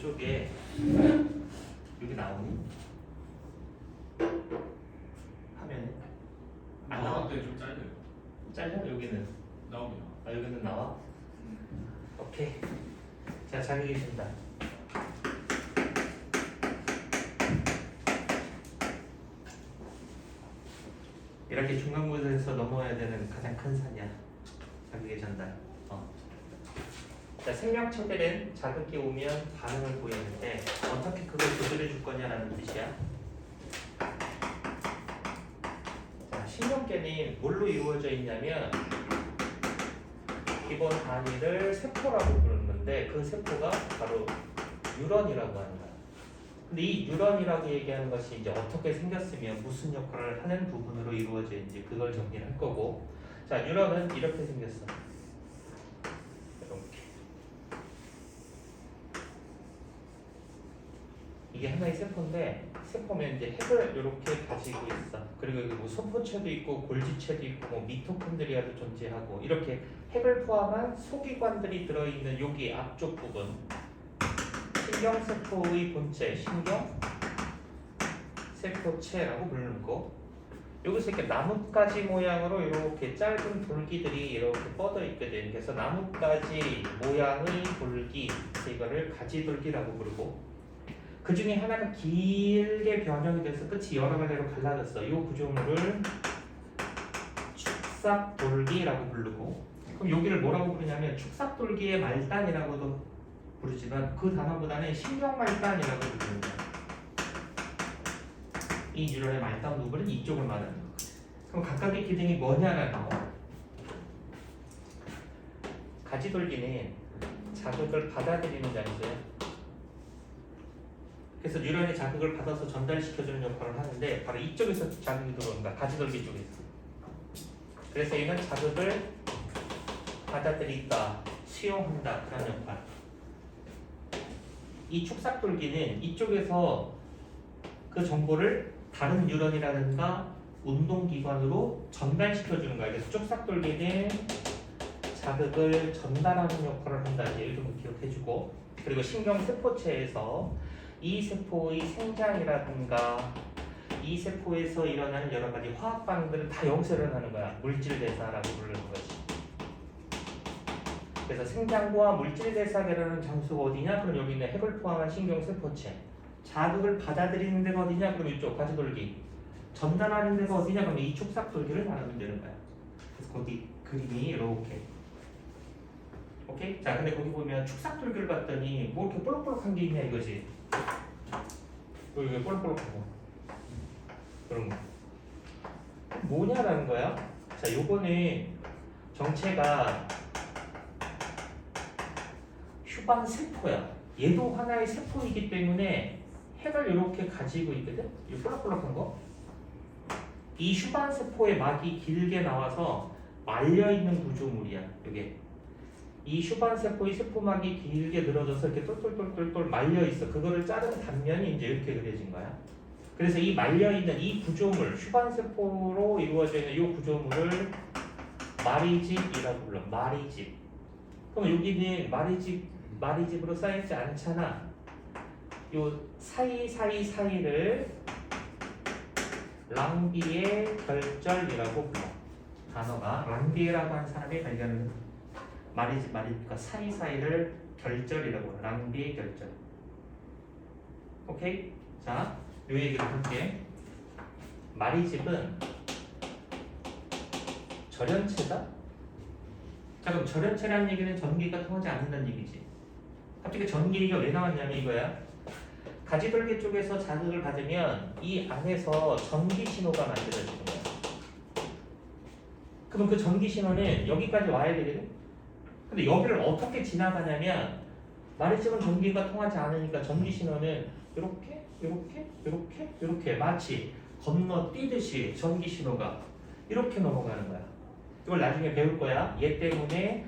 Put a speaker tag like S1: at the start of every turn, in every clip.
S1: 이쪽에 여기 나오니? 화면에 안 나와?
S2: 나올 때좀 짧아요.
S1: 잘려? 여기는
S2: 나옵니다.
S1: 아 여기는 나와? 오케이. 자 자격이 된다. 이렇게 중간고사에서 넘어야 되는 가장 큰 산이야. 자극의 전달. 자, 생명체들은 자극이 오면 반응을 보이는데 어떻게 그걸 조절해 줄 거냐라는 뜻이야. 자, 신경계는 뭘로 이루어져 있냐면 기본 단위를 세포라고 부르는데 그 세포가 바로 뉴런이라고 하는 거야. 근데 이 뉴런이라고 얘기하는 것이 이제 어떻게 생겼으면 무슨 역할을 하는 부분으로 이루어져 있는지 그걸 정리를 할 거고, 자 뉴런은 이렇게 생겼어. 이렇게 이게 하나의 세포인데 세포면 이제 핵을 이렇게 가지고 있어. 그리고 여기 뭐 소포체도 있고 골지체도 있고 뭐 미토콘드리아도 존재하고 이렇게 핵을 포함한 소기관들이 들어있는 여기 앞쪽 부분. 신경세포의 본체, 신경세포체라고 부르는 거. 여기서 이렇게 나뭇가지 모양으로 이렇게 짧은 돌기들이 이렇게 뻗어 있거든. 그래서 나뭇가지 모양의 돌기, 이거를 가지돌기라고 부르고, 그 중에 하나가 길게 변형이 돼서 끝이 여러 갈래로 갈라졌어. 이 구조물을 축삭돌기라고 부르고, 그럼 여기를 뭐라고 부르냐면 축삭돌기의 말단이라고도 부르지만 그 단어보다는 신경말단이라고 부르는 거야. 이 뉴런의 말단 부분은 이쪽을 말하는 거. 그럼 각각의 기능이 뭐냐라는 거. 가지돌기는 자극을 받아들이는 장소야. 그래서 뉴런이 자극을 받아서 전달시켜주는 역할을 하는데 바로 이쪽에서 자극이 들어오는 거야. 가지돌기 쪽에서. 그래서 얘는 자극을 받아들인다, 수용한다 그런 역할. 이 축삭돌기는 이쪽에서 그 정보를 다른 뉴런이라든가 운동기관으로 전달시켜주는 거야. 그래서 축삭돌기는 자극을 전달하는 역할을 한다. 이렇게 기억해주고, 그리고 신경세포체에서 이 세포의 생장이라든가 이 세포에서 일어나는 여러 가지 화학 반응들은 다 여기서 일어나는 거야. 물질 대사라고 부르는 거지. 그래서 생장과 물질 대사가 일어나는 장소가 어디냐? 그럼 여기 있는 핵을 포함한 신경세포체. 자극을 받아들이는 데가 어디냐? 그럼 이쪽 가지돌기. 전달하는 데가 어디냐? 그럼 이 축삭돌기를 말하면 되는 거야. 그래서 거기 그림이 이렇게. 오케이? 자, 근데 거기 보면 축삭돌기를 봤더니 뭐 이렇게 볼록볼록한 게 있냐 이거지. 여기 왜 볼록볼록하고 그런 거. 뭐냐라는 거야? 자, 요거는 정체가 휴방 세포야. 얘도 하나의 세포이기 때문에 핵을 이렇게 가지고 있거든. 이 볼록볼록한 거. 이 휴방 세포의 막이 길게 나와서 말려 있는 구조물이야. 이게 이 휴방 세포의 세포막이 길게 늘어져서 이렇게 똘똘똘똘 말려 있어. 그거를 자른 단면이 이제 이렇게 그려진 거야. 그래서 이 말려 있는 이 구조물, 휴방 세포로 이루어져 있는 이 구조물을 마리집이라고 불러. 마리집. 그럼 여기는 마리집으로 쌓이지 않잖아. 요 사이를 랑비의 결절이라고 불러. 단어가 랑비에라고 하는 사람이 발견을 마리집과 사이를 결절이라고 불러. 랑비의 결절. 오케이? 자, 요 얘기를 할게. 마리집은 절연체다? 자, 그럼 절연체라는 얘기는 전기가 통하지 않는다는 얘기지. 갑자기 전기 얘기가 왜 나왔냐면 이거야. 가지돌기 쪽에서 자극을 받으면 이 안에서 전기 신호가 만들어지는 거야. 그럼 그 전기 신호는 여기까지 와야 되거든? 근데 여기를 어떻게 지나가냐면 마리집은 전기가 통하지 않으니까 전기 신호는 이렇게 마치 건너뛰듯이 전기 신호가 이렇게 넘어가는 거야. 이걸 나중에 배울 거야. 얘 때문에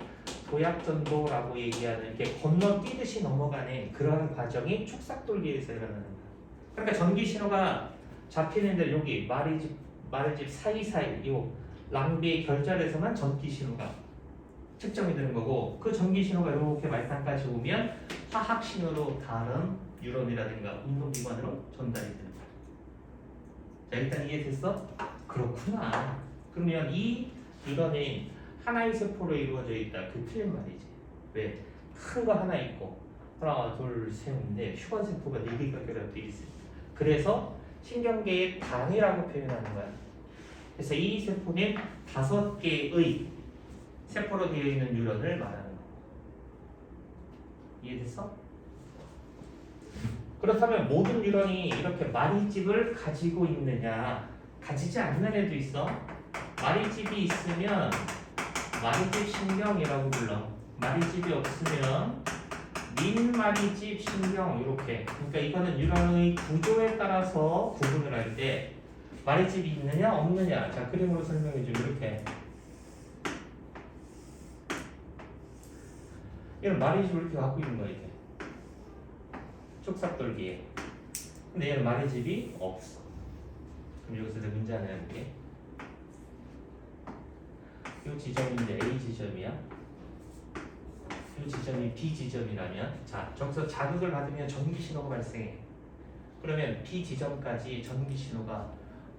S1: 도약전도라고 얘기하는 게 건너뛰듯이 넘어가는 그러한 과정이 축삭돌기에서 일어나는 거야. 그러니까 전기 신호가 잡히는 데 여기 마리집 사이사이 요 랑비의 결절에서만 전기 신호가 측정이 되는 거고 그 전기 신호가 이렇게 말단까지 오면 화학 신호로 다른 뉴런이라든가 운동기관으로 전달이 되는 거야. 자 일단 이해됐어? 그렇구나. 그러면 이 뉴런이 하나의 세포로 이루어져 있다. 그 틀린 말이지. 왜? 큰 거 하나 있고 하나 둘셋넷 휴관세포가 4개가 결합되어 있어요. 그래서 신경계의 단위라고 표현하는 거야. 그래서 이 세포는 5개의 세포로 되어 있는 뉴런을 말하는 거야. 이해됐어? 그렇다면 모든 뉴런이 이렇게 마리집을 가지고 있느냐? 가지지 않는 애도 있어. 마리집이 있으면 마리집 신경이라고 불러. 마리집이 없으면 민마리집 신경 이렇게. 그러니까 이거는 뉴런의 구조에 따라서 구분을 할 때 마리집이 있느냐 없느냐. 자 그림으로 설명해 줘. 이렇게. 얘는 마리집을 이렇게 갖고 있는 거야 이게. 촉삽돌기에. 근데 얘는 마리집이 없어. 그럼 여기서 내가 문제 하나 해볼게. 이 지점인데 A 지점이야. 이 지점이 B 지점이라면 자 저기서 자극을 받으면 전기 신호가 발생해. 그러면 B 지점까지 전기 신호가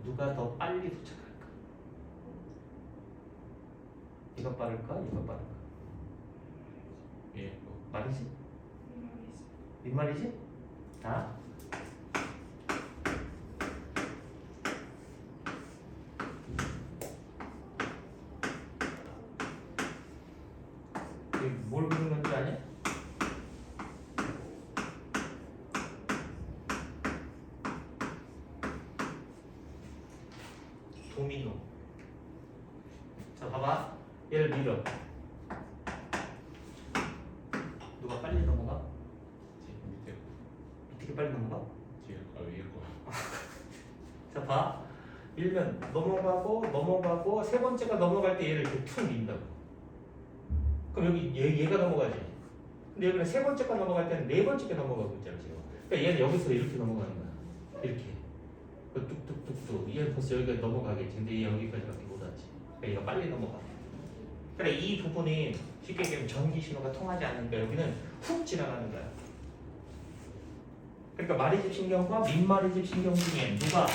S1: 누가 더 빨리 도착할까? 이거 빠를까? 이거 빠를까?
S2: 예.
S1: 말이지? 윗말이지? 자 뭘 그린 건지 아냐? 도미노. 자 봐봐 얘를 밀어. 누가 빨리 넘어가?
S2: 밑에
S1: 밑에 빨리 넘어가?
S2: 뒤에 위에 거.
S1: 자 봐. 밀면 넘어가고 세 번째가 넘어갈 때 얘를 이렇게 툭 민다고. 그럼 여기 얘가 넘어가지. 근데 여기는 세 번째가 넘어갈 때는 네 번째가 넘어가고 있잖아 지금. 그러니까 얘는 여기서 이렇게 넘어가는 거야. 이렇게. 뚝뚝뚝뚝. 얘는 벌써 여기가 넘어가겠지. 근데 얘 여기까지밖에 못 하지. 그러니까 얘가 빨리 넘어가. 그래 이 부분이 쉽게 얘기하면 전기 신호가 통하지 않으니까 여기는 훅 지나가는 거야. 그러니까 마리집 신경과 민마리집 신경 중에 누가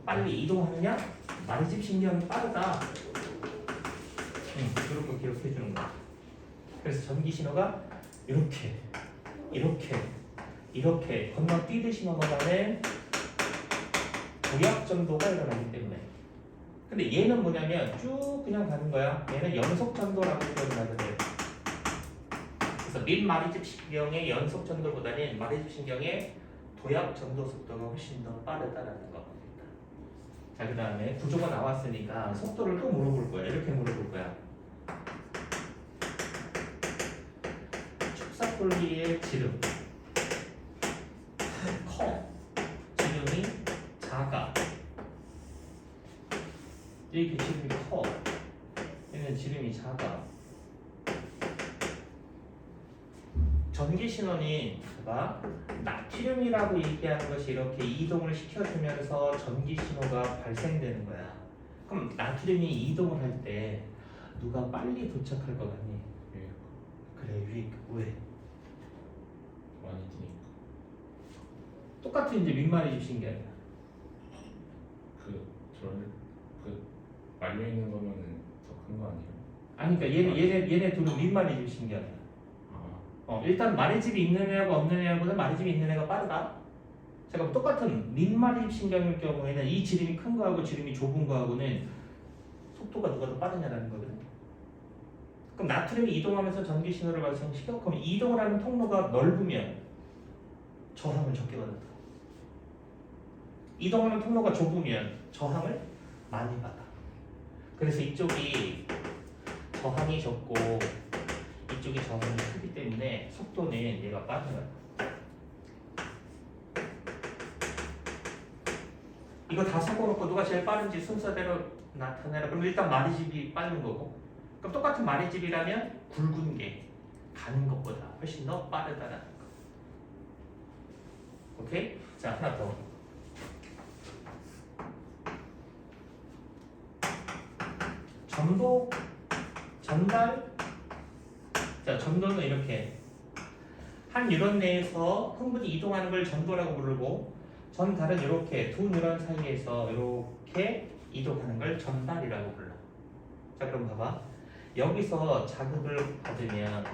S1: 빨리 이동하느냐? 마리집 신경이 빠르다. 이런 거 기록해 주는 거야. 그래서 전기 신호가 이렇게 건너뛰듯이 넘어가는 도약 전도가 일어나기 때문에. 근데 얘는 뭐냐면 쭉 그냥 가는 거야. 얘는 연속 전도라고 표현을 하던데. 그래서 민마리집 신경의 연속 전도보다는 마리집 신경의 도약 전도 속도가 훨씬 더 빠르다라는 거. 자, 그 다음에 구조가 나왔으니까 속도를 또 물어볼 거야. 이렇게 물어볼 거야. 축삭돌기의 지름 커, 지름이 작아. 이렇게 지름이 커, 얘는 지름이 작아. 전기 신호는 봐, 나트륨이라고 얘기하는 것이 이렇게 이동을 시켜주면서 전기 신호가 발생되는 거야. 그럼 나트륨이 이동을 할 때 누가 빨리 도착할 것 같니?
S2: 위에
S1: 그래 위에 왜?
S2: 거 많이 뛰니까.
S1: 똑같은 이제 민마리집 신기하냐.
S2: 그 말려 있는 거면은 더 큰 거 아니에요?
S1: 아니 그러니까 얘네 둘은 민마리집 신기하냐. 일단 마리집이 있는 애하고 없는 애하고는 마리집이 있는 애가 빠르다. 자 그럼 똑같은 민마리집 신경일 경우에는 이 지름이 큰 거하고 지름이 좁은 거하고는 속도가 누가 더 빠르냐라는 거거든. 그럼 나트륨이 이동하면서 전기 신호를 발생시켜. 그럼 이동을 하는 통로가 넓으면 저항을 적게 받는다. 이동하는 통로가 좁으면 저항을 많이 받아. 그래서 이쪽이 저항이 적고 이쪽이 저항이 크기 때문에 속도는 얘가 빠른 거야. 이거 다 섞어놓고 누가 제일 빠른지 순서대로 나타내라. 그럼 일단 마리집이 빠른 거고. 그럼 똑같은 마리집이라면 굵은 게 가는 것보다 훨씬 더 빠르다라는 거. 오케이? 자 하나 더. 전복 전달. 자, 전도는 이렇게 한 뉴런 내에서 흥분이 이동하는 걸 전도라고 부르고, 전달은 이렇게 두 뉴런 사이에서 이렇게 이동하는 걸 전달이라고 불러. 자, 그럼 봐봐. 여기서 자극을 받으면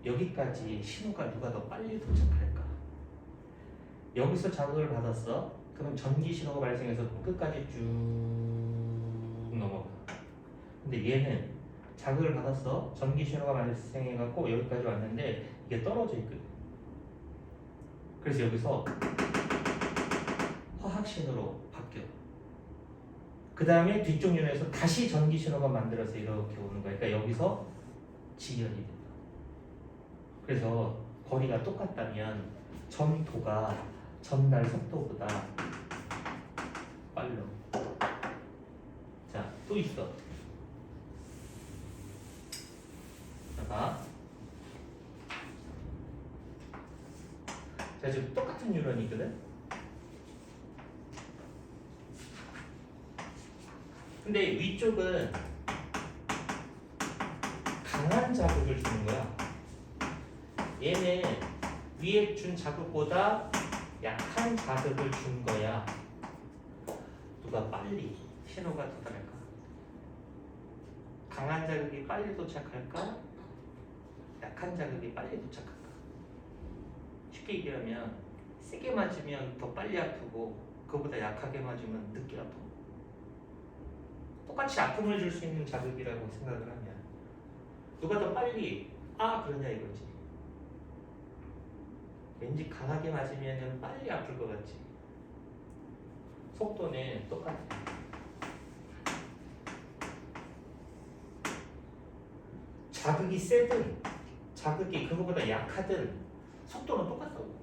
S1: 여기까지 신호가 누가 더 빨리 도착할까? 여기서 자극을 받았어. 그럼 전기 신호가 발생해서 끝까지 쭉 넘어가. 근데 얘는 자극을 받았어. 전기 신호가 발생해갖고 여기까지 왔는데 이게 떨어져 있거든. 그래서 여기서 화학 신호로 바뀌어. 그 다음에 뒤쪽 윤에서 다시 전기 신호가 만들어서 이렇게 오는 거야. 그러니까 여기서 지연이 된다. 그래서 거리가 똑같다면 전도가 전달 속도보다 빨라. 자, 또 있어. 자, 자, 지금 똑같은 뉴런이 있거든? 근데 위쪽은 강한 자극을 주는 거야. 얘는 위에 준 자극보다 약한 자극을 준 거야. 누가 빨리 신호가 도달할까? 강한 자극이 빨리 도착할까? 약한 자극이 빨리 도착할까? 쉽게 얘기하면 세게 맞으면 더 빨리 아프고 그거보다 약하게 맞으면 늦게 아프고, 똑같이 아픔을 줄 수 있는 자극이라고 생각을 하면 누가 더 빨리 그러냐 이거지. 왠지 강하게 맞으면 빨리 아플 것 같지. 속도는 똑같아. 자극이 세든 자극이 그거보다 약하든 속도는 똑같다고.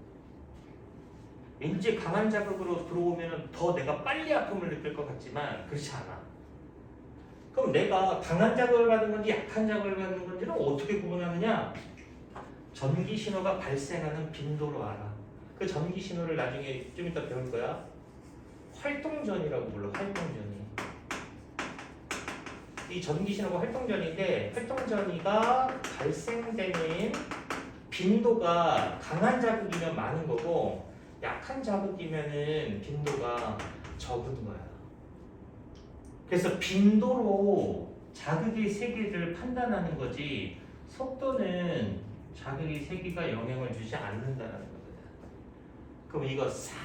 S1: 왠지 강한 자극으로 들어오면 더 내가 빨리 아픔을 느낄 것 같지만 그렇지 않아. 그럼 내가 강한 자극을 받은 건지 약한 자극을 받는 건지는 어떻게 구분하느냐? 전기 신호가 발생하는 빈도로 알아. 그 전기 신호를 나중에 좀 이따 배울 거야. 활동전이라고 불러. 활동전이. 이 전기 신호가 활동전인데, 활동전이가 발생되는 빈도가 강한 자극이면 많은 거고 약한 자극이면은 빈도가 적은 거야. 그래서 빈도로 자극의 세기를 판단하는 거지, 속도는 자극의 세기가 영향을 주지 않는다는 거거든. 그럼 이거 싹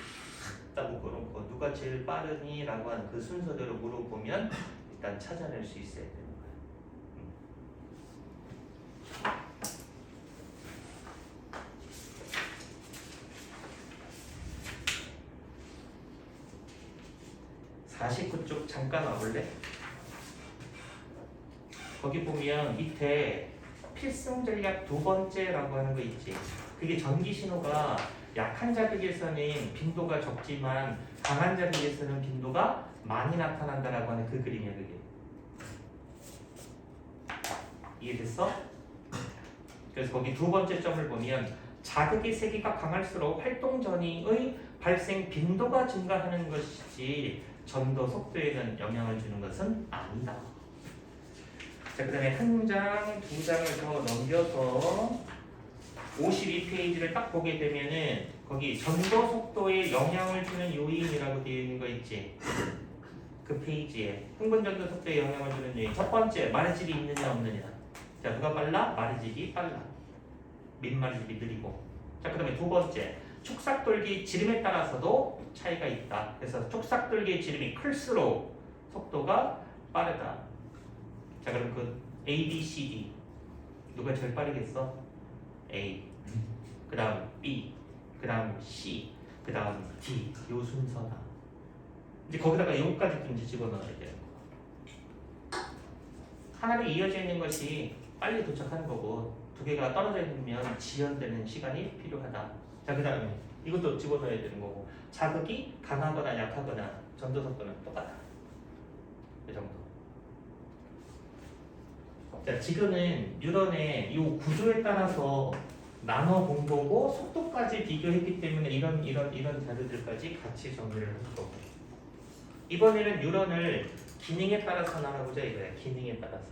S1: 다 묶어놓고 누가 제일 빠르니? 라고 하는 그 순서대로 물어보면 일단 찾아낼 수 있어야 되는 거야. 49쪽 잠깐 와볼래? 거기 보면 밑에 필승 전략 두 번째라고 하는 거 있지. 그게 전기 신호가 약한 자극에서는 빈도가 적지만 강한 자극에서는 빈도가 많이 나타난다라고 하는 그 그림이야. 그게 이해됐어? 그래서 거기 두 번째 점을 보면 자극의 세기가 강할수록 활동 전이의 발생 빈도가 증가하는 것이지 전도 속도에는 영향을 주는 것은 아니다. 자, 그 다음에 한 장, 두 장을 더 넘겨서 52페이지를 딱 보게 되면은 거기 전도 속도에 영향을 주는 요인이라고 되어 있는 거 있지. 그 페이지에 흥분 전도 속도에 영향을 주는 요인. 첫 번째, 마르집이 있느냐 없느냐. 자, 누가 빨라? 마르집이 빨라. 민마르집이 느리고. 자, 그 다음에 두 번째, 촉삭돌기 지름에 따라서도 차이가 있다. 그래서 촉삭돌기의 지름이 클수록 속도가 빠르다. 자, 그럼 그 A, B, C, D 누가 제일 빠르겠어? A, 그 다음 B, 그 다음 C, 그 다음 D. 요 순서다. 이제 거기다가 요까지 좀 집어넣어야 돼요. 하나로 이어져 있는 것이 빨리 도착하는 거고 두 개가 떨어져 있으면 지연되는 시간이 필요하다. 자, 그 다음에 이것도 집어넣어야 되는 거고, 자극이 강하거나 약하거나 전도 속도는 똑같다. 이 정도. 자, 지금은 뉴런의 이 구조에 따라서 나눠 본 거고 속도까지 비교했기 때문에 이런 자료들까지 같이 정리를 할 거고, 이번에는 뉴런을 기능에 따라서 나눠보자 이거야. 기능에 따라서.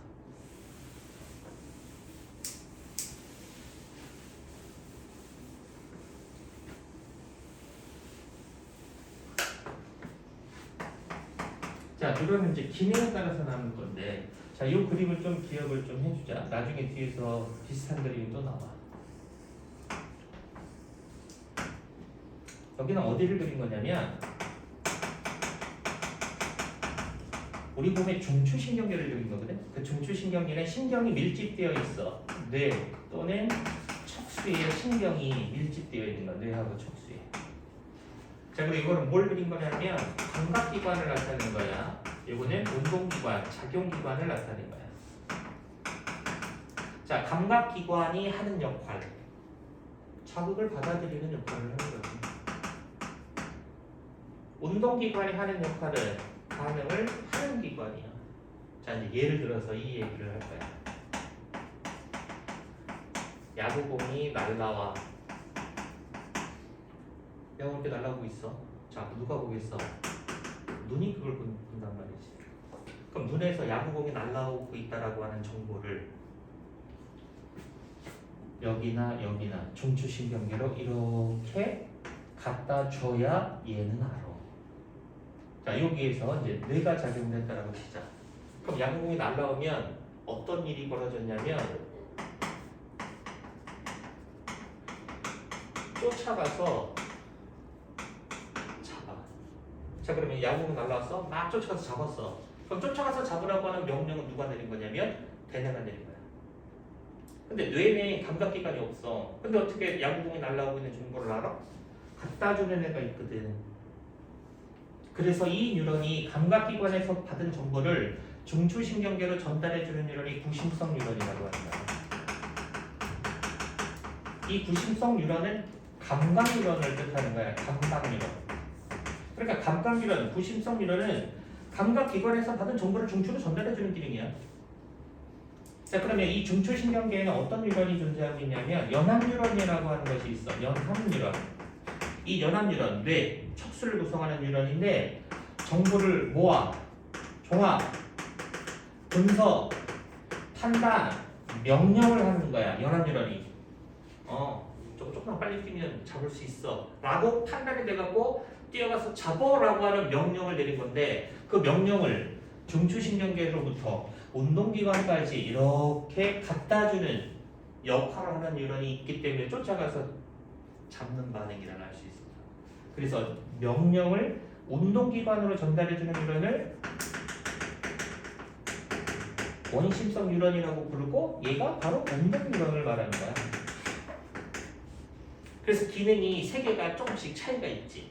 S1: 자, 이거는 이제 기능에 따라서 나눈 건데, 자, 이 그림을 좀 기억을 좀 해주자. 나중에 뒤에서 비슷한 그림이 또 나와. 여기는 어디를 그린 거냐면, 우리 몸의 중추신경계를 그린 거거든. 그 중추신경계는 신경이 밀집되어 있어. 뇌 또는 척수에 신경이 밀집되어 있는 거야. 뇌하고 척수에. 자, 그리고 이거는 뭘 그린 거냐면 감각기관을 나타내는 거야. 이거는 운동기관, 작용기관을 나타내는 거야. 자, 감각기관이 하는 역할, 자극을 받아들이는 역할을 하는 거지. 운동기관이 하는 역할은 반응을 하는 기관이야. 자, 이제 예를 들어서 이 얘기를 할 거야. 야구공이 날라와. 내가 이렇게 날라오고 있어. 자, 누가 보겠어? 눈이 그걸 본단 말이지. 그럼 눈에서 야구공이 날라오고 있다라고 하는 정보를 여기나 여기나 중추신경계로 이렇게 갖다 줘야 얘는 알아. 자, 여기에서 이제 뇌가 작용된다라고 치자. 그럼 야구공이 날라오면 어떤 일이 벌어졌냐면 쫓아가서 잡아. 자, 그러면 야구공이 날라왔어? 막 쫓아가서 잡았어. 그럼 쫓아가서 잡으라고 하는 명령은 누가 내린 거냐면 대뇌가 내린 거야. 근데 뇌에 감각기관이 없어. 근데 어떻게 야구공이 날라오고 있는 정보를 알아? 갖다 주는 애가 있거든. 그래서 이 뉴런이 감각기관에서 받은 정보를 중추신경계로 전달해주는 뉴런이 구심성 뉴런이라고 합니다. 이 구심성 뉴런은 감각 뉴런을 뜻하는 거야. 감각 뉴런. 그러니까 감각 뉴런, 구심성 뉴런은 감각기관에서 받은 정보를 중추로 전달해주는 기능이야. 자, 그러면 이 중추신경계에는 어떤 뉴런이 존재하고 있냐면 연합 뉴런이라고 하는 것이 있어. 연합 뉴런. 이 연합 뉴런, 뇌, 척수를 구성하는 뉴런인데 정보를 모아, 종합, 분석, 판단, 명령을 하는 거야. 연합 뉴런이. 조금만 빨리 뛰면 잡을 수 있어. 라고 판단이 돼갖고 뛰어가서 잡어라고 하는 명령을 내린 건데 그 명령을 중추신경계로부터 운동기관까지 이렇게 갖다주는 역할을 하는 뉴런이 있기 때문에 쫓아가서 잡는 반응이 일어날 수 있습니다. 그래서 명령을 운동기관으로 전달해주는 뉴런을 원심성 뉴런이라고 부르고 얘가 바로 운동 뉴런을 말하는 거야. 그래서 기능이 세 개가 조금씩 차이가 있지.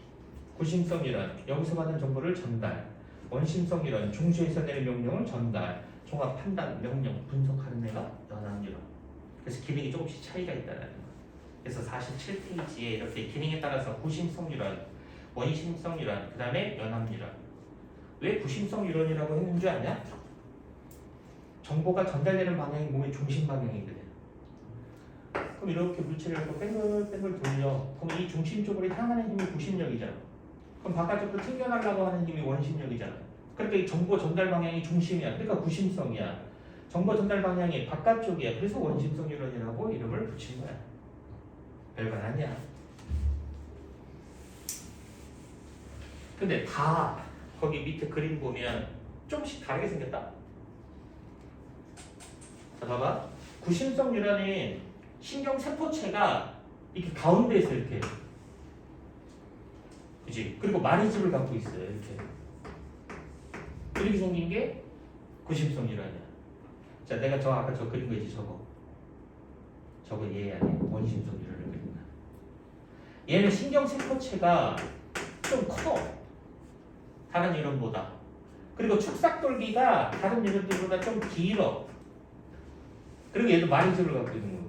S1: 구심성 뉴런, 여기서 받은 정보를 전달. 원심성 뉴런, 중추에서 내는 명령을 전달. 종합 판단, 명령, 분석하는 애가 연합 뉴런. 그래서 기능이 조금씩 차이가 있다는 거야. 그래서 47페이지에 이렇게 기능에 따라서 구심성 뉴런, 원심성 뉴런, 그 다음에 연합 뉴런. 왜 구심성 뉴런이라고 했는 줄 아냐? 정보가 전달되는 방향이 몸의 중심 방향이거든. 그럼 이렇게 물체를 갖고 뺑글뺑글 돌려. 그럼 이 중심 쪽으로 향하는 힘이 구심력이잖아. 그럼 바깥쪽으로 튕겨나가려고 하는 힘이 원심력이잖아. 그러니까 이 정보 전달 방향이 중심이야. 그러니까 구심성이야. 정보 전달 방향이 바깥쪽이야. 그래서 원심성 뉴런이라고 이름을 붙인 거야. 별건 아니야. 근데 다 거기 밑에 그림 보면 조금씩 다르게 생겼다. 자, 봐봐. 구심성 뉴런은 신경 세포체가 이렇게 가운데 있어 이렇게. 그지? 그리고 마리집을 갖고 있어요 이렇게. 이렇게 생긴 게 구심성 뉴런이야. 자, 내가 아까 저 그린 거 있지 저거. 저거 얘 아니야. 원심성 뉴런을 그린 거야. 얘는 신경 세포체가 좀 커. 다른 뉴런보다. 그리고 축삭돌기가 다른 뉴런들보다 좀 길어. 그리고 얘도 마리집을 갖고 있는 거고.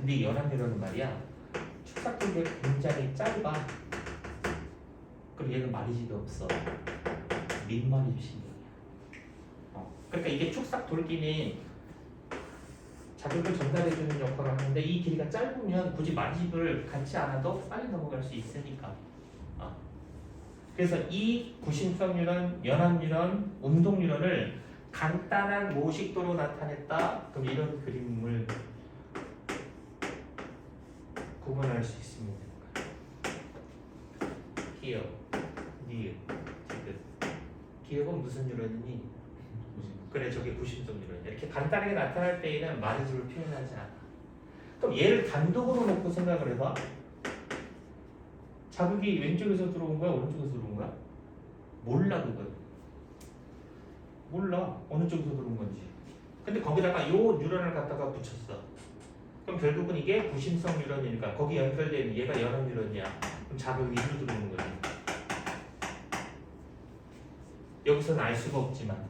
S1: 근데 이 연합 뉴런은 말이야. 축삭돌기가 굉장히 짧아. 그리고 얘는 마리집이 없어. 민마리집 신경이야. 그러니까 이게 축삭돌기는 자극을 전달해주는 역할을 하는데 이 길이가 짧으면 굳이 마리집을 갖지 않아도 빨리 넘어갈 수 있으니까. 그래서 이 구심성 뉴런, 연합 뉴런, 운동 뉴런을 간단한 모식도로 나타냈다. 그럼 이런 그림을 구분할 수 있습니다. 기억, 니은, 디귿. 기억은 무슨 뉴런이니? 그래, 저게 구심성 뉴런이야. 이렇게 간단하게 나타날 때에는 많은 수를 표현하지 않아. 그럼 얘를 단독으로 놓고 생각을 해봐. 자극이 왼쪽에서 들어온 거야, 오른쪽에서 들어온 거야? 몰라, 그건. 몰라, 어느 쪽에서 들어온 건지. 근데 거기다가 요 뉴런을 갖다가 붙였어. 그럼 결국은 이게 구심성 뉴런이니까 거기 연결된 얘가 연합 뉴런이야. 그럼 자극이 이리로 들어오는 거지. 여기서는 알 수가 없지만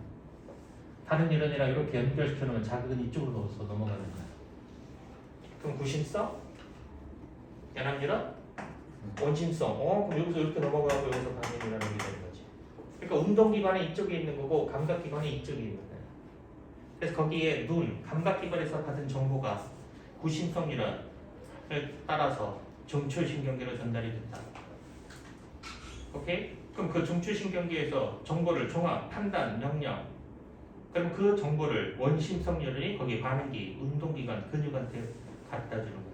S1: 다른 뉴런이랑 이렇게 연결시켜 놓으면 자극은 이쪽으로 넣어서 넘어가는 거야. 그럼 구심성, 연합 뉴런, 원심성. 그럼 여기서 이렇게 넘어가고 여기서 반응이라는 게 되는 거지. 그러니까 운동기관은 이쪽에 있는 거고 감각기관은 이쪽에 있는 거야. 그래서 거기에 눈, 감각기관에서 받은 정보가 구심성 뉴런을 따라서 중추신경계로 전달이 된다. 오케이? 그럼 그 중추신경계에서 정보를 종합, 판단, 명령. 그럼 그 정보를 원심성 뉴런이 거기 반응기, 운동기관, 근육한테 갖다 주는 거야.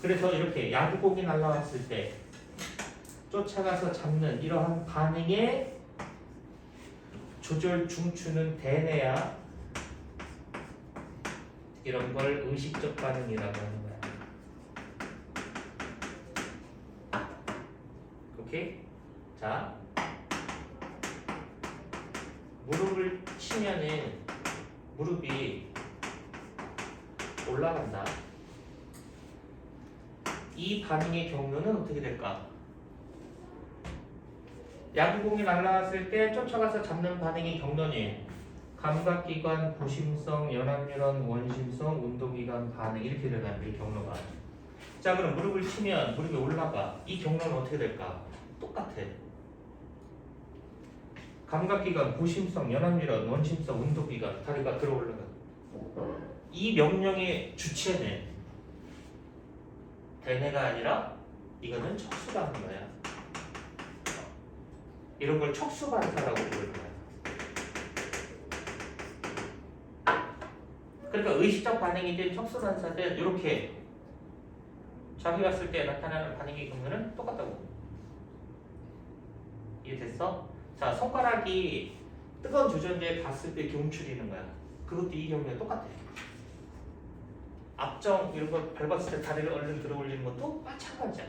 S1: 그래서 이렇게 야구공이 날라왔을 때 쫓아가서 잡는 이러한 반응의 조절 중추는 대뇌야. 이런 걸 의식적 반응이라고 하는 거야. 오케이? 자, 무릎을 치면은 무릎이 올라간다. 이 반응의 경로는 어떻게 될까? 야구공이 날라왔을 때 쫓아가서 잡는 반응의 경로는 감각기관, 구심성, 연합뉴런, 원심성, 운동기관 반응 이렇게 되나요? 이 경로가. 자, 그럼 무릎을 치면 무릎이 올라가. 이 경로는 어떻게 될까? 똑같아. 감각기관, 구심성, 연합뉴런, 원심성, 운동기관 다리가 들어 올라가. 이 명령의 주체는 대뇌가 아니라 이거는 척수반사야. 이런 걸 척수반사라고 부르는 거야. 그러니까 의식적 반응이든 척수반사든 이렇게 자극이 왔을 때 나타나는 반응의 경우는 똑같다고. 이해됐어? 자, 손가락이 뜨거운 주전자에 닿았을 때 경추리는 거야. 그것도 이 경우에 똑같아. 앞정 이런 거 밟았을 때 다리를 얼른 들어 올리는 것도 마찬가지야.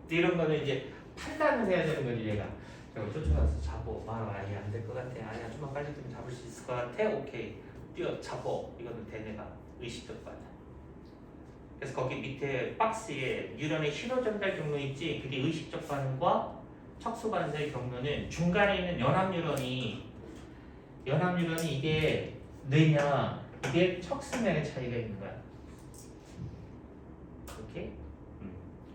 S1: 이런 거는 이제 판단을 해야 되는 거지. 얘가 저거 쫓아가서 잡어. 아예 안 될 것 같아. 아니야, 좀만 빨리 좀 잡을 수 있을 것 같아. 오케이, 뛰어 잡어. 이거는 대뇌가 의식적 반응. 그래서 거기 밑에 박스에 뉴런의 신호 전달 경로 있지. 그게 의식적 반응과 척수 반응의 경로는 중간에 있는 연합 뉴런이 이게 뇌냐, 이게 척수면의 차이가 있는 거야. 오케이?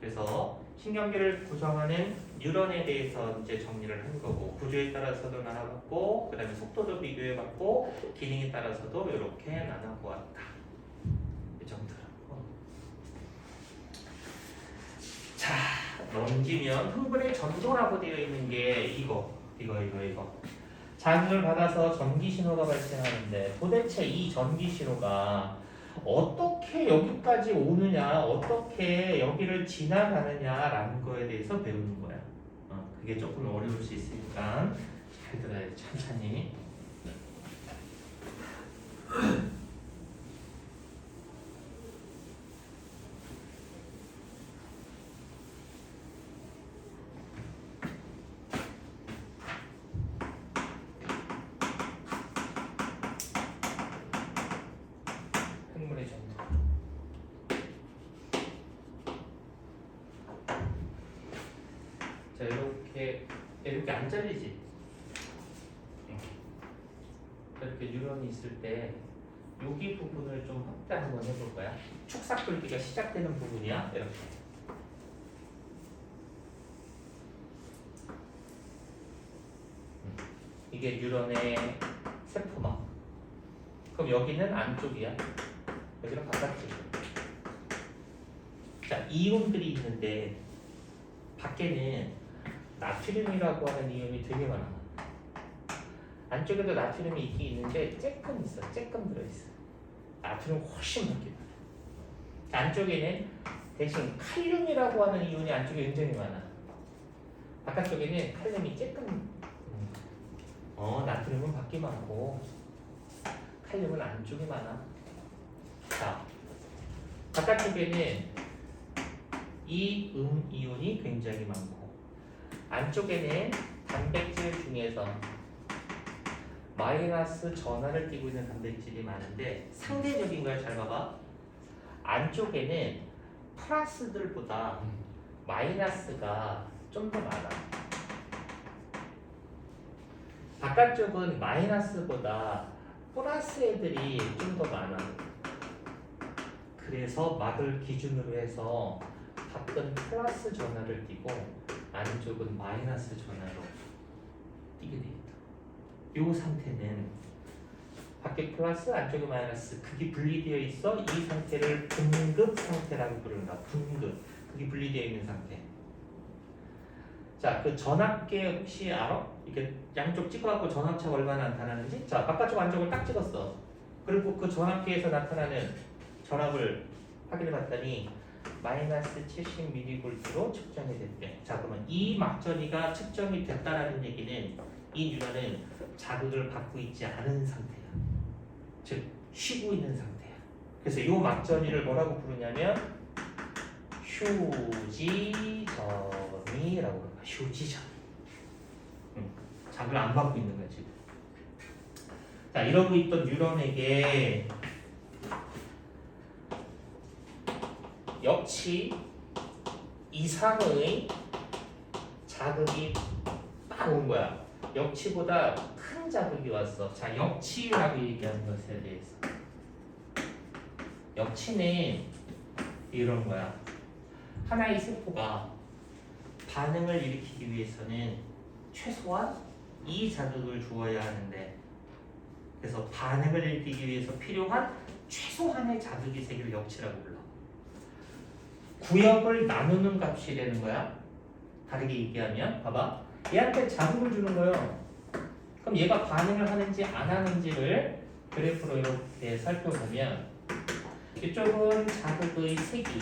S1: 그래서 신경계를 구성하는 뉴런에 대해서 이제 정리를 한 거고, 구조에 따라서도 나눠봤고, 그 다음에 속도도 비교해봤고, 기능에 따라서도 이렇게 나눠보았다. 이 정도로. 자, 넘기면 흥분의 전도라고 되어 있는 게 이거. 자극을 받아서 전기 신호가 발생하는데 도대체 이 전기 신호가 어떻게 여기까지 오느냐, 어떻게 여기를 지나가느냐라는 거에 대해서 배우는 거야. 그게 조금 어려울 수 있으니까 잘 들어야 돼, 천천히. 흥분의 전도. 자, 이렇게 안 잘리지? 이렇게 뉴런이 있을 때 여기 부분을 좀 확대 한번 해볼 거야. 축삭 끓기가 시작되는 부분이야. 이렇게. 이게 뉴런의 세포막. 그럼 여기는 안쪽이야. 여기는 바깥쪽. 자, 이온들이 있는데 밖에는 나트륨이라고 하는 이온이 되게 많아. 안쪽에도 나트륨이 있긴 있는데 쬐끔 있어. 쬐끔 들어있어. 나트륨 훨씬 많게 많아. 안쪽에는 대신 칼륨이라고 하는 이온이 안쪽에 굉장히 많아. 바깥쪽에는 칼륨이 쬐끔. 나트륨은 밖에 많고 칼륨은 안쪽에 많아. 자, 바깥쪽에는 이 이온이 굉장히 많고 안쪽에는 단백질 중에서 마이너스 전하를 띠고 있는 단백질이 많은데 상대적인 걸 잘 봐봐. 안쪽에는 플러스들보다 마이너스가 좀 더 많아. 바깥쪽은 마이너스보다 플러스 애들이 좀 더 많아. 그래서 막을 기준으로 해서 밖은 플러스 전하를 띠고 안쪽은 마이너스 전하로 띠게 돼 있다. 이 상태는 밖에 플러스 안쪽에 마이너스 극이 분리되어 있어. 이 상태를 분급 상태라고 부른다. 분급. 극이 분리되어 있는 상태. 자, 그 전압계 혹시 알아? 이렇게 양쪽 찍어갖고 전압차가 얼마나 나타나는지? 자, 바깥쪽 안쪽을 딱 찍었어. 그리고 그 전압계에서 나타나는 전압을 확인해 봤더니 마이너스 70mV로 측정이 됐대. 자, 그러면 이 막전이가 측정이 됐다라는 얘기는 이 뉴런은 자극을 받고 있지 않은 상태야. 즉, 쉬고 있는 상태야. 그래서 이 막전이를 뭐라고 부르냐면 휴지점이라고 그래요. 휴지점. 자극을 안 받고 있는 거야 지금. 자, 이러고 있던 뉴런에게 역치 이상의 자극이 딱 온 거야. 역치보다 큰 자극이 왔어. 자, 역치라고 얘기하는 것에 대해서. 역치는 이런 거야. 하나의 세포가 반응을 일으키기 위해서는 최소한 이 자극을 주어야 하는데, 그래서 반응을 일으키기 위해서 필요한 최소한의 자극이 세기를 역치라고 불러. 구역을 나누는 값이 되는 거야. 다르게 얘기하면 봐봐. 얘한테 자극을 주는 거예요. 그럼 얘가 반응을 하는지 안 하는지를 그래프로 이렇게 살펴보면 이쪽은 자극의 세기,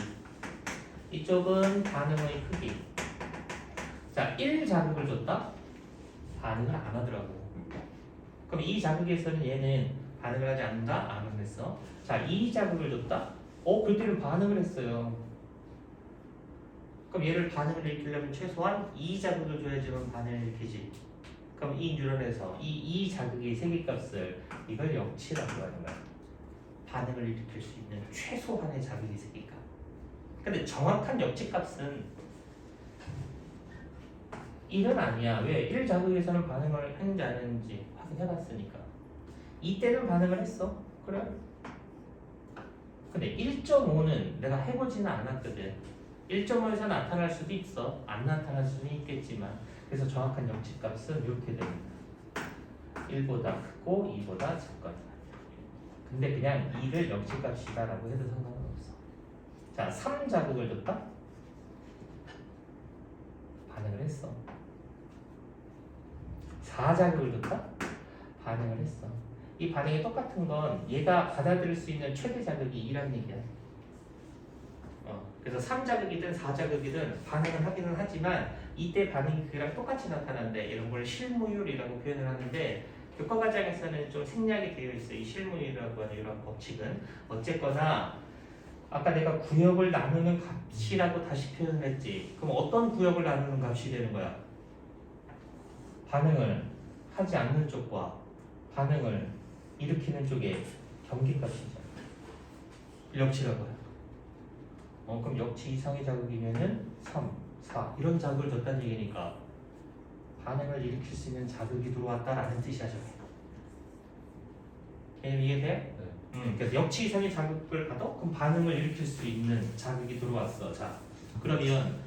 S1: 이쪽은 반응의 크기. 자, 1 자극을 줬다? 반응을 안 하더라고. 그럼 이 자극에서는 얘는 반응을 하지 않는다? 안 했어. 자, 2 자극을 줬다? 그때는 반응을 했어요. 그럼 얘를 반응을 일으키려면 최소한 2 자극을 줘야지만 반응을 일으키지. 그럼 이 뉴런에서 이 자극의 세기값을 이걸 역치라고 하는 거야. 반응을 일으킬 수 있는 최소한의 자극의 세기값. 근데 정확한 역치값은 1은 아니야. 왜? 1 자극에서는 반응을 했는지 안 했는지 확인해봤으니까. 이때는 반응을 했어. 그래? 근데 1.5는 내가 해보지는 않았거든. 1.5에서 나타날 수도 있어. 안 나타날 수는 있겠지만. 그래서 정확한 역치값은 이렇게 됩니다. 1보다 크고 2보다 작거나. 근데 그냥 2를 역치값이다라고 해도 상관은 없어. 자, 3 자극을 줬다? 반응을 했어. 4 자극을 줬다? 반응을 했어. 이 반응이 똑같은 건 얘가 받아들일 수 있는 최대 자극이 2라는 얘기야. 그래서 3자극이든 4자극이든 반응을 하기는 하지만 이때 반응이 그랑 똑같이 나타나는데 이런 걸 실무율이라고 표현을 하는데 교과 과정에서는 좀 생략이 되어 있어요. 이 실무율이라고 하는 이런 법칙은. 어쨌거나 아까 내가 구역을 나누는 값이라고 다시 표현을 했지. 그럼 어떤 구역을 나누는 값이 되는 거야? 반응을 하지 않는 쪽과 반응을 일으키는 쪽의 경계값이죠. 역치라고 해요. 그럼 역치 이상의 자극이면은 3, 4 이런 자극을 줬다는 얘기니까 반응을 일으킬 수 있는 자극이 들어왔다라는 뜻이야. 개념 이해돼?
S2: 네.
S1: 그래서 역치 이상의 자극을 가도 그럼 반응을 일으킬 수 있는 자극이 들어왔어. 자, 그러면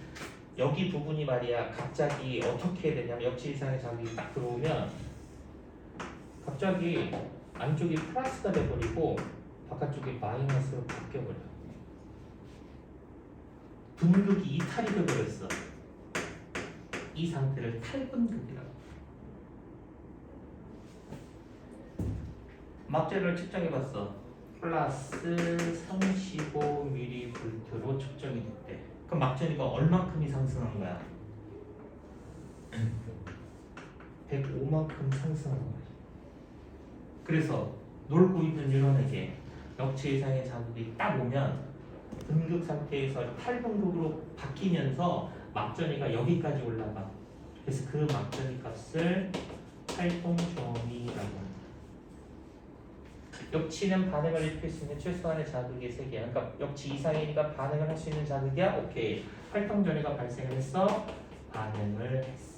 S1: 여기 부분이 말이야 갑자기 어떻게 되냐면 역치 이상의 자극이 딱 들어오면 갑자기 안쪽이 플러스가 돼버리고 바깥쪽이 마이너스로 바뀌어버려. 분극이 이탈이 돼버렸어. 이 상태를 탈분극이라고. 막재를 측정해봤어. 플러스 35mV로 측정이 됐대. 그럼 막재니까 얼만큼이 상승한 거야? 105만큼 상승한 거야. 그래서 놀고 있는 뉴런에게 역체 이상의 자극이 딱 오면 분극 상태에서 탈분극으로 바뀌면서 막전이가 여기까지 올라가. 그래서 그 막전이 값을 활동점이라고 합니다. 역치는 반응을 일으킬 수 있는 최소한의 자극의 세계야. 그러니까 역치 이상이니까 반응을 할 수 있는 자극이야. 오케이. 활동전이가 발생을 했어. 반응을 했어.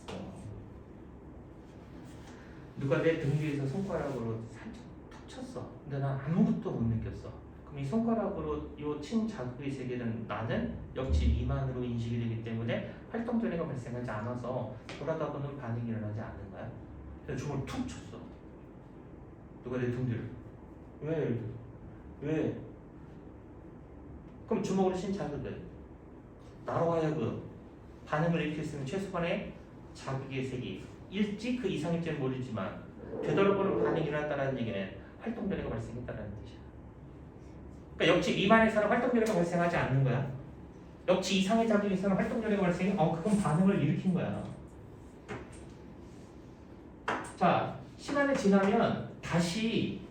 S1: 누가 내 등 뒤에서 손가락으로 살짝 툭 쳤어. 근데 난 아무것도 못 느꼈어. 그럼 이 손가락으로 이 친 자극의 세계는 나는 역치 미만으로 인식이 되기 때문에 활동전이가 발생하지 않아서 돌아다 보는 반응이 일어나지 않는 거야. 그래서 주먹을 툭 쳤어. 누가 내 등 뒤를. 왜? 그럼 주먹으로 친 자극은 나로 하여금 반응을 일으킬 수 있는 최소한의 자극의 세계 일지 그 이상일지는 모르지만 되돌아보는 반응이 일어났다는 얘기는 활동전이가 발생했다는 뜻이야. 그러니까 역치 미만에서는 활동전이가 발생하지 않는 거야. 역치 이상의 자극에서는 활동전이가 발생해. 그건 반응을 일으킨 거야. 자, 시간이 지나면 다시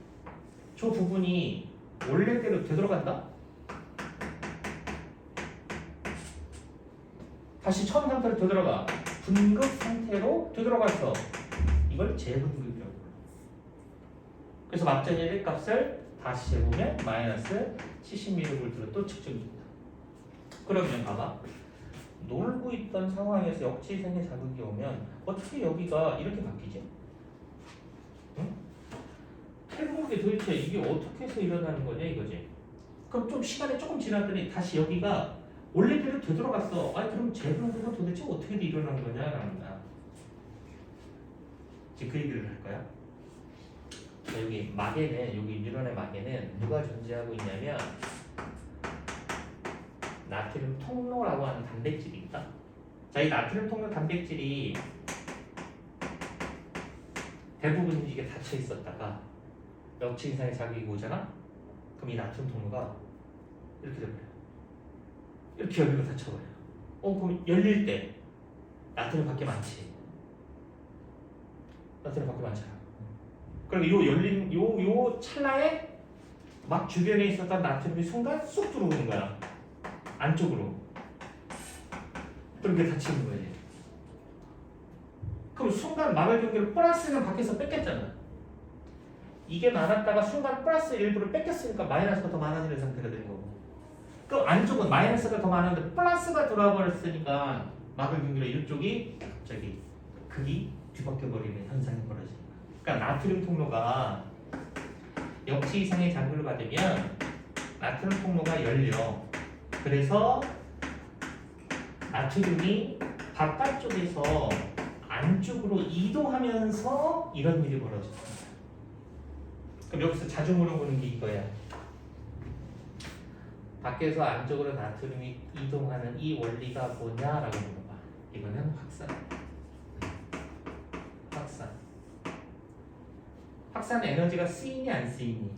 S1: 저 부분이 원래대로 되돌아간다? 다시 처음 상태로 되돌아가. 분극 상태로 되돌아가서 이걸 재분극이라고 불러. 그래서 막전의 값을 다시 재보면 마이너스 70mV로 또 측정됩니다. 그러면 봐봐. 놀고 있던 상황에서 역지생의 자극이 오면 어떻게 여기가 이렇게 바뀌지? 응? 탈분극이 도대체 이게 어떻게 해서 일어나는 거냐 이거지. 그럼 좀 시간이 조금 지났더니 다시 여기가 원래대로 되돌아갔어. 그럼 재분극은 도대체 어떻게 일어난 거냐라는 거야. 이제 그 얘기를 할 거야. 자, 여기 막에는 여기 뉴런의 막에는 누가 존재하고 있냐면 나트륨 통로라고 하는 단백질이 있다. 자, 이 나트륨 통로 단백질이 대부분 이게 닫혀 있었다가 역치 이상의 자극이 오잖아? 그럼 이 나트륨 통로가 이렇게 돼버려. 이렇게 열리고 닫혀버려. 그럼 열릴 때 나트륨 밖에 많지. 나트륨 밖에 많잖아. 그럼 요 열린 요 찰나에 막 주변에 있었던 나트륨이 순간 쑥 들어오는 거야. 안쪽으로. 그럼 이게 닫히는 거지. 그럼 순간 마블 경계를 플러스는 밖에서 뺏겼잖아. 이게 많았다가 순간 플러스 일부를 뺏겼으니까 마이너스가 더 많아지는 상태가 된 거고. 그 안쪽은 마이너스가 더 많았는데 플러스가 들어와 버렸으니까 마블 경계로 이쪽이 갑자기 극이 뒤바뀌어 버리는 현상이 벌어지는 거야. 그러니까 나트륨 통로가 역치 이상의 자극을 받으면 나트륨 통로가 열려. 그래서 나트륨이 바깥쪽에서 안쪽으로 이동하면서 이런 일이 벌어집니다. 그럼 여기서 자주 물어보는 게 이거야. 밖에서 안쪽으로 나트륨이 이동하는 이 원리가 뭐냐라고 물어봐. 이거는 확산. 확산 에너지가 쓰이니 안 쓰이니?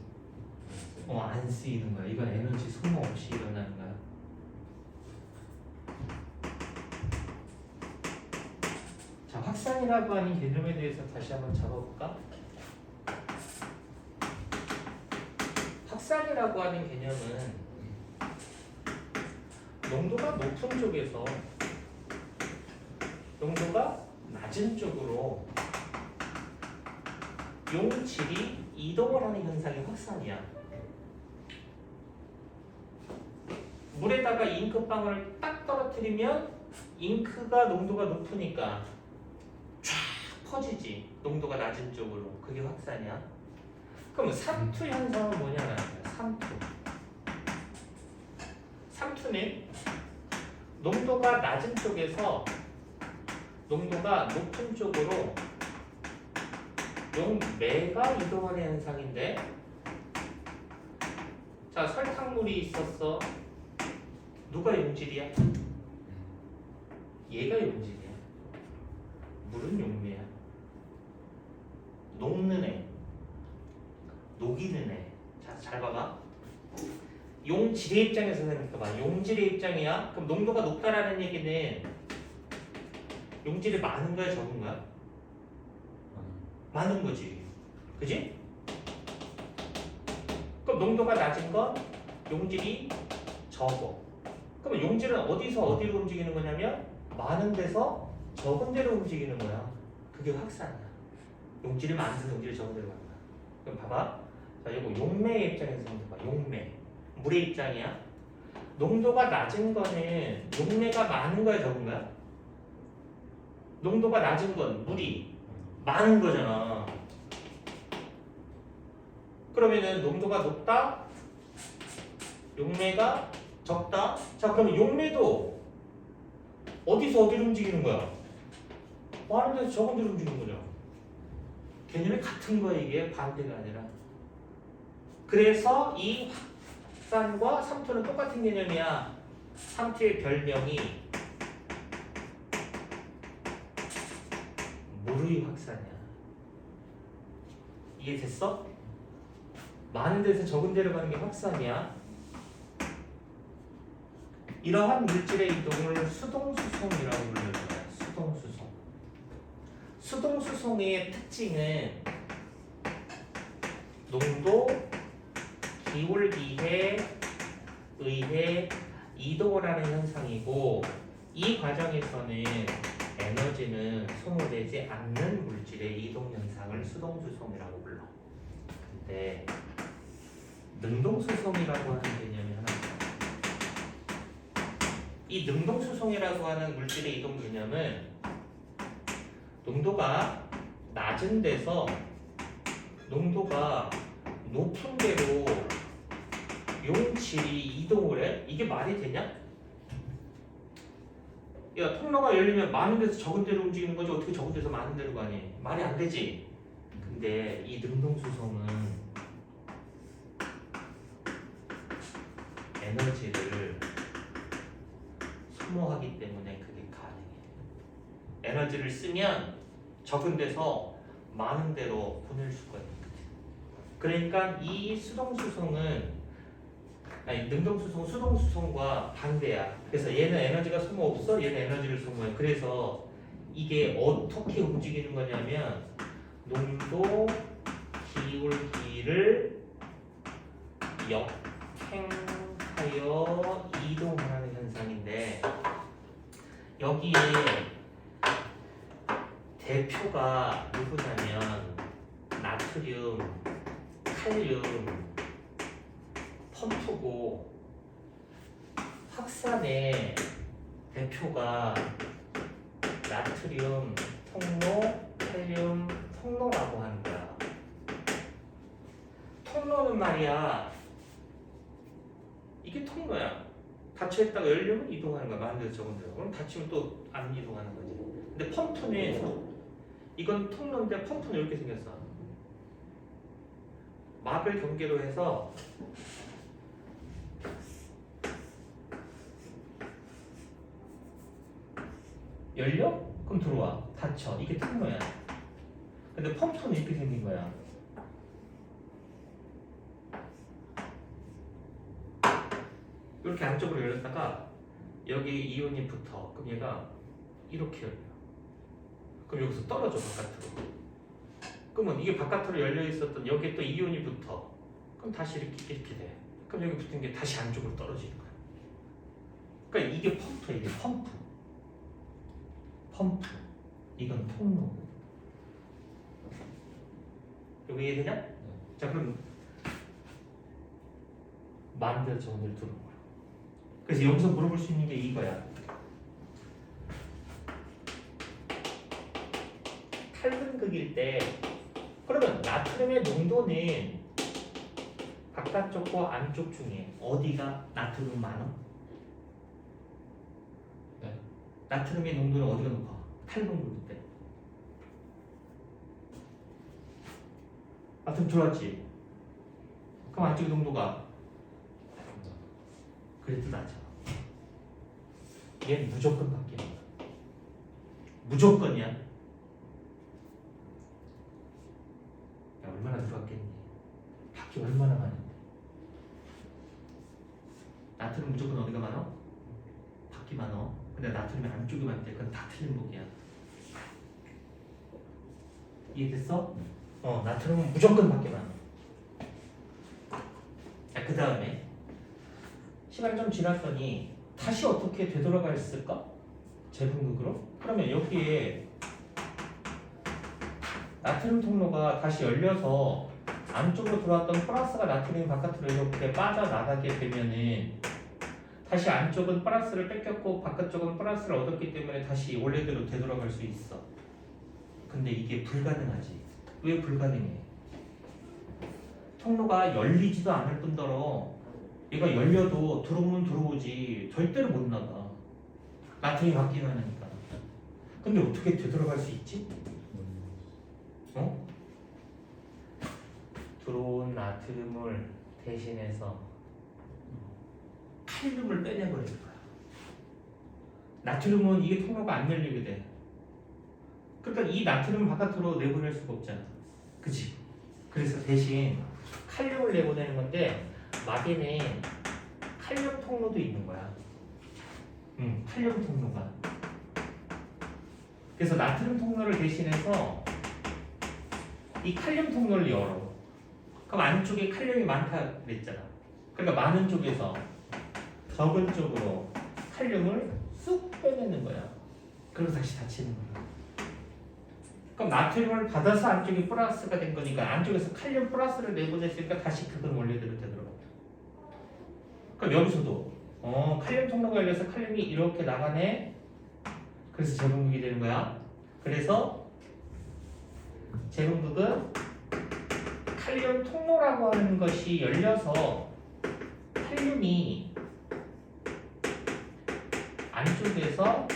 S1: 안 쓰이는 거야. 이건 에너지 소모 없이 일어나는 거야. 자, 확산이라고 하는 개념에 대해서 다시 한번 잡아볼까? 확산이라고 하는 개념은 농도가 높은 쪽에서 농도가 낮은 쪽으로 용질이 이동을 하는 현상이 확산이야. 물에다가 잉크방울을 딱 떨어뜨리면 잉크가 농도가 높으니까 쫙 퍼지지. 농도가 낮은 쪽으로. 그게 확산이야. 그럼 삼투 현상은 뭐냐는 거야. 삼투는 농도가 낮은 쪽에서 농도가 높은 쪽으로 용매가 이동하는 현상인데, 자, 설탕물이 있었어. 누가 용질이야? 얘가 용질이야. 물은 용매야. 녹는 애, 녹이는 애. 자, 잘 봐봐. 용질의 입장에서 생각해봐. 용질의 입장이야. 그럼 농도가 높다라는 얘기는 용질이 많은 거야, 적은 거야? 많은 거지. 그지? 그럼 농도가 낮은 건 용질이 적어. 그럼 용질은 어디서 어디로 움직이는 거냐면 많은 데서 적은 데로 움직이는 거야. 그게 확산이야. 용질이 많은 데서 용질이 적은 데로 가는 거야. 그럼 봐봐. 자, 이거 용매의 입장에서 생각해봐. 용매. 물의 입장이야. 농도가 낮은 거는 용매가 많은 거야, 적은 거야? 농도가 낮은 건 물이 많은 거잖아. 그러면은 농도가 높다, 용매가 적다. 자, 그러면 용매도 어디서 어디로 움직이는 거야? 많은 데서 적은 데로 움직이는 거죠. 개념이 같은 거야, 이게 반대가 아니라. 그래서 이 확산과 삼투는 똑같은 개념이야. 삼투의 별명이 물의 확산이야. 이해됐어? 많은 데서 적은 데로 가는 게 확산이야. 이러한 물질의 이동을 수동수송이라고 불러요. 수동수송. 수동수송의 특징은 농도, 기울기에 의해 이동을 하는 현상이고, 이 과정에서는 에너지는 소모되지 않는 물질의 이동 현상을 수동수송이라고 불러. 근데 능동수송이라고 하는 개념이 하나 있어요. 이 능동수송이라고 하는 물질의 이동 개념은 농도가 낮은 데서 농도가 높은 데로 용질이 이동을 해? 이게 말이 되냐? 야, 통로가 열리면 많은 데서 적은 데로 움직이는 거지 어떻게 적은 데서 많은 데로 가니? 말이 안 되지. 근데 이 능동수송은 에너지를 소모하기 때문에 그게 가능해. 에너지를 쓰면 적은 데서 많은 데로 보낼 수가 있거든. 그러니까 이 수동수송은 능동수송, 수동수송과 반대야. 그래서 얘는 에너지가 소모 없어, 얘는 에너지를 소모해. 그래서 이게 어떻게 움직이는 거냐면 농도, 기울기를 역행하여 이동하는 현상인데, 여기에 대표가 누구냐면 나트륨, 칼륨, 펌프고, 확산의 대표가 나트륨 통로, 칼륨 통로라고 하는 거야. 통로는 말이야, 이게 통로야. 닫혀있다가 열리면 이동하는 거야. 많은 데서 적은 데로. 그럼 닫히면 또 안 이동하는 거지. 근데 펌프는, 이건 통로인데 펌프는 이렇게 생겼어. 막을 경계로 해서 열려? 그럼 들어와. 닫혀. 이게 통로야. 근데 펌프는 이렇게 생긴 거야. 이렇게 안쪽으로 열렸다가 여기 이온이 붙어. 그럼 얘가 이렇게 열려. 그럼 여기서 떨어져, 바깥으로. 그러면 이게 바깥으로 열려 있었던 여기에 또 이온이 붙어. 그럼 다시 이렇게 돼. 그럼 여기 붙은 게 다시 안쪽으로 떨어지는 거야. 그러니까 이게 펌프야. 이게 펌프. 펌프. 이건 통로. 여기 이해되냐? 자, 그럼 만들 정리를 두는 거야. 그래서 여기서 물어볼 수 있는 게 이거야. 칼륨극일 때, 그러면 나트륨의 농도는 바깥쪽과 안쪽 중에 어디가 나트륨 많아?
S2: 네.
S1: 나트륨의 농도는 어디가 높아? 칼륨극일 때. 나트륨 들어왔지? 그럼 안쪽의 농도가 그래도 낮아. 얘는 무조건 바뀌는 거야. 무조건이야. 나트륨이 안쪽에만 돼. 그건 다 틀린 복이야. 이해됐어? 나트륨은 무조건 밖에만. 자, 그 다음에 시간 좀 지났더니 다시 어떻게 되돌아가 있을까? 재분극으로? 그러면 여기에 나트륨 통로가 다시 열려서 안쪽으로 들어왔던 플러스가 나트륨 바깥으로 이렇게 빠져나가게 되면은 다시 안쪽은 플러스를 뺏겼고 바깥쪽은 플러스를 얻었기 때문에 다시 원래대로 되돌아갈 수 있어. 근데 이게 불가능하지. 왜 불가능해? 통로가 열리지도 않을 뿐더러 얘가 열려도 들어오면 들어오지 절대로 못 나가. 나트륨이 바뀌면 하니까. 근데 어떻게 되돌아갈 수 있지? 들어온 나트륨을 대신해서 칼륨을 빼내버리는 거야. 나트륨은 이게 통로가 안 열리게 돼. 그러니까 이 나트륨 바깥으로 내보낼 수가 없잖아. 그치? 그래서 대신 칼륨을 내보내는 건데 막에는 칼륨 통로도 있는 거야. 칼륨 통로가. 그래서 나트륨 통로를 대신해서 이 칼륨 통로를 열어. 그럼 안쪽에 칼륨이 많다 그랬잖아. 그러니까 많은 쪽에서 적은 쪽으로 칼륨을 쑥 빼내는 거야. 그리고 다시 닫히는 거야. 그럼 나트륨을 받아서 안쪽이 플러스가 된 거니까 안쪽에서 칼륨 플러스를 내보냈으니까 다시 그건 원래대로 되더라고. 그럼 여기서도 칼륨 통로가 열려서 칼륨이 이렇게 나가네. 그래서 재분극이 되는 거야. 그래서 재분극은 칼륨 통로라고 하는 것이 열려서 칼륨이 안쪽에서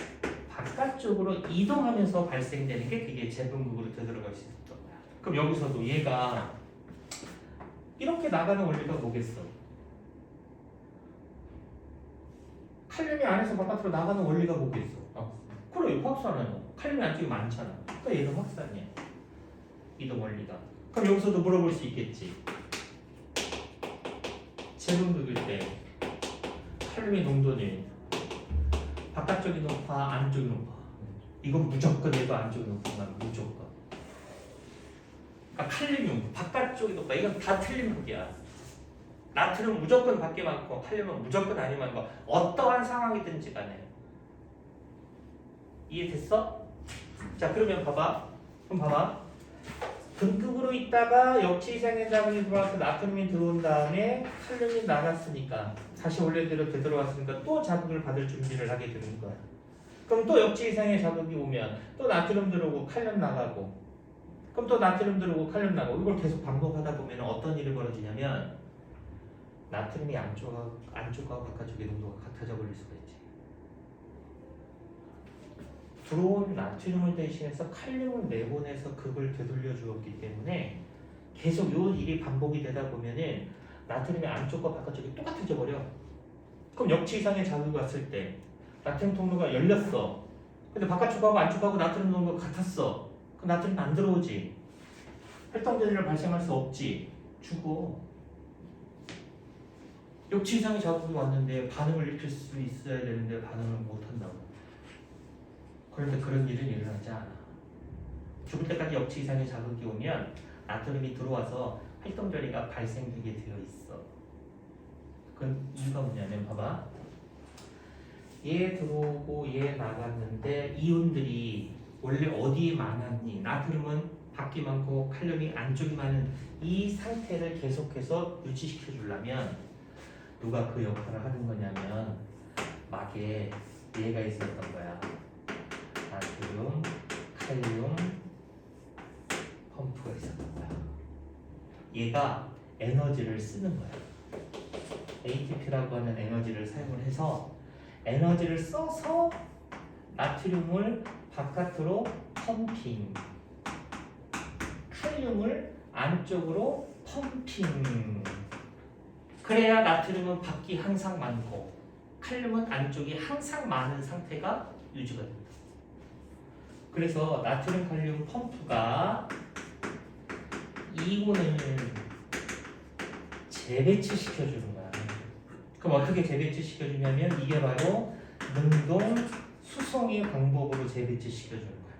S1: 바깥쪽으로 이동하면서 발생되는 게 그게 재분극으로 되돌아갈 수 있었던 거야. 그럼 여기서도 얘가 이렇게 나가는 원리가 뭐겠어? 칼륨이 안에서 바깥으로 나가는 원리가 뭐겠어? 그래, 확산하는. 칼륨이 안쪽에 많잖아. 그러니까 얘는 확산이야. 이동 원리가. 그럼 여기서도 물어볼 수 있겠지. 재분극일 때 칼륨의 농도는 바깥쪽이 높아, 안쪽이 높아. 이건 무조건 얘도 안쪽이 높아, 무조건. 그러니까 칼륨이 바깥쪽이 높아. 이건 다 틀린 극이야. 나트륨은 무조건 밖에 많고 칼륨은 무조건 안에 많은 거. 어떠한 상황이든지 간에. 이해됐어? 자, 그러면 봐봐. 그럼 봐봐. 등급으로 있다가 역지이상의 자극이 들어와서 나트륨이 들어온 다음에 칼륨이 나갔으니까 다시 원래대로 되돌아왔으니까 또 자극을 받을 준비를 하게 되는 거야. 그럼 또 역지이상의 자극이 오면 또 나트륨 들어오고 칼륨 나가고 그럼 또 나트륨 들어오고 칼륨 나가고 이걸 계속 반복하다 보면 어떤 일이 벌어지냐면 나트륨이 안쪽과 바깥쪽의 농도가 같아져 버릴 수가 있지. 들어온 나트륨을 대신해서 칼륨을 내보내서 극을 되돌려 주었기 때문에 계속 요 일이 반복이 되다 보면은 나트륨의 안쪽과 바깥쪽이 똑같아져 버려. 그럼 역치 이상의 자극이 왔을 때 나트륨 통로가 열렸어. 근데 바깥쪽하고 안쪽하고 나트륨 농도가 같았어. 그럼 나트륨 안 들어오지. 활동 변이를 발생할 수 없지. 죽어. 역치 이상의 자극이 왔는데 반응을 일으킬 수 있어야 되는데 반응을 못 한다고. 그런데 그런 일은 일어나지 않아. 죽을 때까지 역치 이상의 자극이 오면 나트륨이 들어와서 활동 변이가 발생되게 되어 있어. 그건 이유가 뭐냐면 봐봐. 얘 들어오고 얘 나갔는데 이온들이 원래 어디에 많았니? 나트륨은 밖이 많고 칼륨이 안쪽이 많은 이 상태를 계속해서 유지시켜 주려면 누가 그 역할을 하는 거냐면 막에 얘가 있었던 거야. 나트륨, 칼륨 펌프가 있었던 거야. 얘가 에너지를 쓰는 거야. ATP라고 하는 에너지를 사용을 해서 에너지를 써서 나트륨을 바깥으로 펌핑, 칼륨을 안쪽으로 펌핑. 그래야 나트륨은 밖이 항상 많고 칼륨은 안쪽이 항상 많은 상태가 유지가 됩니다. 그래서 나트륨 칼륨 펌프가 이온을 재배치시켜주는 거야. 그럼 어떻게 재배치시켜주냐면 이게 바로 능동 수송의 방법으로 재배치시켜주는 거야.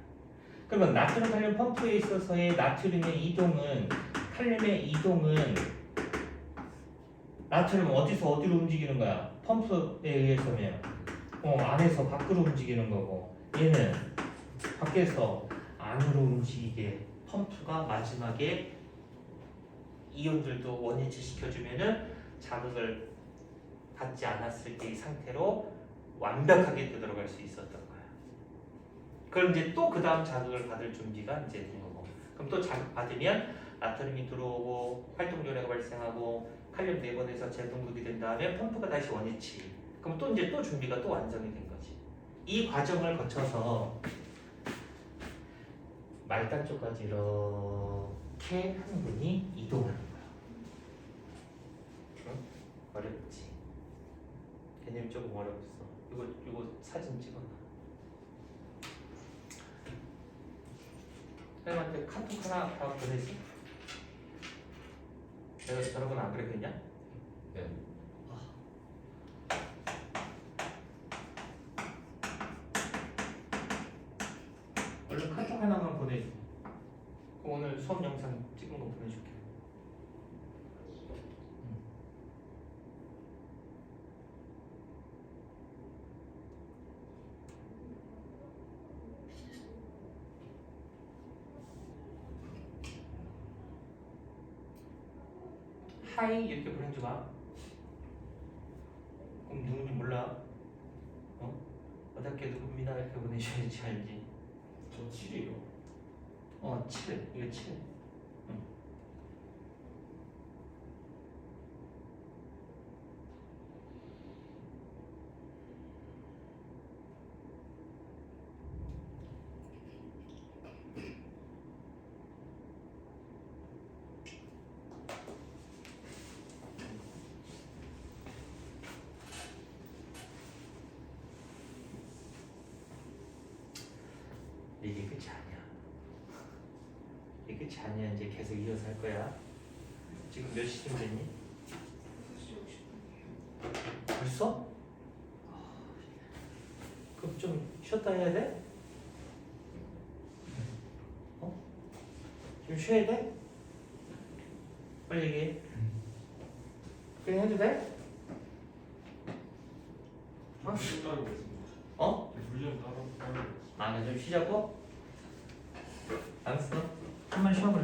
S1: 그러면 나트륨 칼륨 펌프에 있어서의 나트륨의 이동은 칼륨의 이동은 나트륨 어디서 어디로 움직이는 거야? 펌프에 의해서면 안에서 밖으로 움직이는 거고 얘는 밖에서 안으로 움직이게 펌프가 마지막에 이온들도 원위치 시켜주면은 자극을 받지 않았을 때의 상태로 완벽하게 되돌아갈 수 있었던 거야. 그럼 이제 또 그 다음 자극을 받을 준비가 이제 된 거고. 그럼 또 자극 받으면 나트륨이 들어오고 활동요래가 발생하고 칼륨 내분해서 재분급이 된 다음에 펌프가 다시 원위치. 그럼 또 이제 또 준비가 또 완성이 된 거지. 이 과정을 거쳐서 말단 쪽까지 이렇게 한 분이 이동하는 거야. 응? 어렵지. 개념이 조금 어렵어. 이거 사진 찍어놔. 선생님한테 카톡 하나 다 보냈어? 내가 저런 건 안 그랬겠냐?
S2: 네.
S1: 얼른 카톡 하나만 보내줘. 그럼 오늘 수업 영상 찍은 거 보내줄게. 하이 이렇게 보내지 마. 그럼 누군지 몰라. 어떻게 누굽니다 이렇게 보내셔야지 알지.
S2: 저 7이에요.
S1: 7. 이거 7. 이게 끝이 아니야. 이게 끝이 아니야. 이제 계속 이어서 할 거야. 지금 몇 시쯤 됐니? 6시 50분. 벌써? 그럼 좀 쉬었다 해야 돼? 좀 쉬어야 돼? 빨리 얘기해. 그냥 해도 돼?
S2: 불좀 따로 있습니다. 불좀 따로.
S1: 나 좀 쉬자고? 알았어. 한번 쉬어볼래?